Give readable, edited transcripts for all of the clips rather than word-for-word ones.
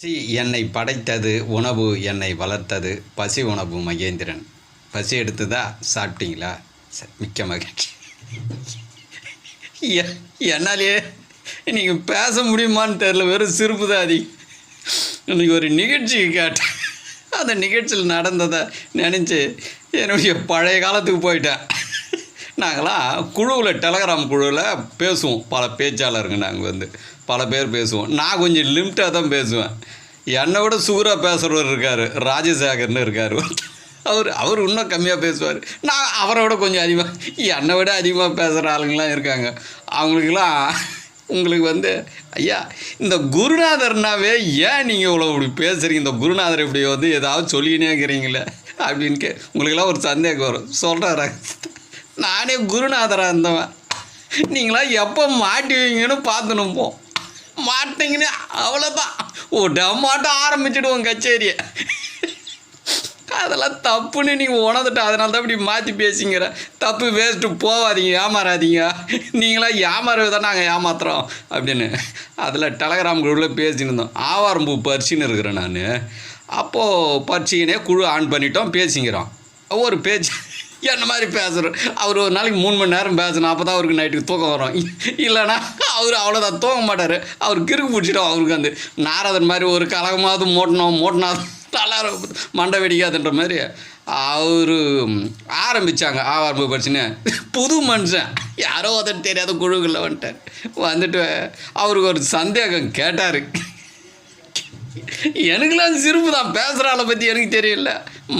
பசி என்னை படைத்தது, உணவு என்னை வளர்த்தது. பசி உணவு மகேந்திரன். பசி எடுத்துதா? சாப்பிட்டீங்களா? மிக்க மகிழ்ச்சி. என்னாலேயே நீங்கள் பேச முடியுமான்னு தெரில, வெறும் சிரிப்பு தான் அதிகம். இன்றைக்கி ஒரு நிகழ்ச்சி கேட்டேன். அந்த நிகழ்ச்சியில் நடந்ததை நினச்சி என்னுடைய பழைய காலத்துக்கு போயிட்டேன். நாங்களாம் குழுவில், டெலகிராம் குழுவில் பேசுவோம். பல பேச்சாளருங்க நாங்கள் பல பேர் பேசுவோம். நான் கொஞ்சம் லிமிட்டாக தான் பேசுவேன். என்னை விட சூறாக பேசுகிறவர் இருக்கார், ராஜசேகர்னு இருக்கார். அவர் இன்னும் கம்மியாக பேசுவார். நான் அவரை விட கொஞ்சம் அதிகமாக, என்னை விட அதிகமாக பேசுகிற ஆளுங்களாம் இருக்காங்க. அவங்களுக்கெல்லாம் உங்களுக்கு ஐயா, இந்த குருநாதர்னாவே ஏன் நீங்கள் இவ்வளோ இப்படி பேசுகிறீங்க, இந்த குருநாதர் இப்படி ஏதாவது சொல்லிக்கினே இருக்கிறீங்களே அப்படின்னு உங்களுக்கெல்லாம் ஒரு சந்தேகம் வரும். சொல்கிறாரு, நானே குருநாதராக இருந்தவன். நீங்களாம் எப்போ மாட்டுவீங்கன்னு பார்த்துனுப்போம். மாட்டிங்கன்னு அவ்வளோதான், டமாட்டம் ஆரம்பிச்சிடுவோம் கச்சேரியை. அதெல்லாம் தப்புன்னு நீங்கள் உணர்ந்துட்டு, அதனால தான் இப்படி மாற்றி பேசிங்கிற. தப்பு வேஸ்ட்டு, போகாதீங்க, ஏமாறாதீங்க. நீங்களாம் ஏமாறவே தான் நாங்கள் ஏமாத்துறோம் அப்படின்னு அதில் டெலகிராம் குழுவில் பேசின்னு இருந்தோம். ஆவாரம்பூ பறிச்சின்னு இருக்கிறேன் நான். அப்போது பறிச்சிக்கினே குழு ஆன் பண்ணிட்டோம், பேசிங்கிறோம். ஒரு பேச்சு என்ன மாதிரி பேசுகிறோம். அவர் ஒரு நாளைக்கு 3 மணி நேரம் பேசணும், அப்போ தான் அவருக்கு நைட்டுக்கு தூக்கம் வரும். இல்லைனா அவர் அவ்வளோதான் தூங்க மாட்டார். அவர் கிறுக்கு பிடிச்சிடும். அவருக்கு நாரதன் மாதிரி ஒரு கலகமாவது மோட்டினாவது நல்லா மண்டை வெடிக்காதுன்ற மாதிரி அவர் ஆரம்பித்தாங்க. ஆவாரம்பு படிச்சுன்னு புது மனுஷன், யாரோ ஒருத்தர் தெரியாத குழுக்களில் வந்துட்டு அவருக்கு ஒரு சந்தேகம் கேட்டார். எனக்குலாம் சிரிப்பு தான். பேசுகிற ஆளை பற்றி எனக்கு தெரியல.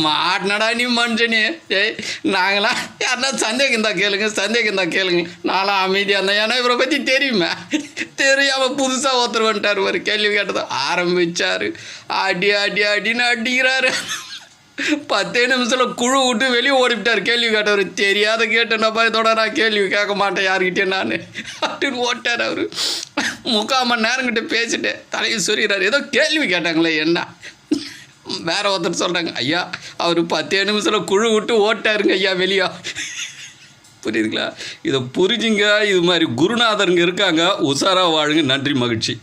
மாட்டினடா நீ மனுஷனே. நாங்களாம் யாருன்னா சந்தேகம் தான் கேளுங்க. நான்லாம் அமைதியாக இருந்தேன். ஏன்னா இவரை பற்றி தெரியுமே. தெரியாமல் புதுசாக ஒருத்தர் வந்துட்டார். ஒரு கேள்வி கேட்டதை ஆரம்பித்தார். அடின்னு அடிக்கிறாரு. 10 நிமிஷத்தில் குழு விட்டு வெளியே ஓடிவிட்டார். கேள்வி கேட்டவர் தெரியாத கேட்டேன்னா இதோட நான் கேள்வி கேட்க மாட்டேன் யாருக்கிட்டே நான் அப்படின்னு ஓட்டார். அவர் 3/4 மணி நேரங்கிட்ட பேசிட்டு தலையை சொல்லிடுறாரு. ஏதோ கேள்வி கேட்டாங்களே என்ன. வேற ஒருத்தர் சொல்கிறாங்க, ஐயா அவர் 10 நிமிஷத்தில் குழு விட்டு ஓட்டாருங்க ஐயா வெளியா. புரியுதுங்களா? இதை புரிஞ்சுங்க. இது மாதிரி குருநாதருங்க இருக்காங்க. உஷாராக வாழுங்க. நன்றி, மகிழ்ச்சி.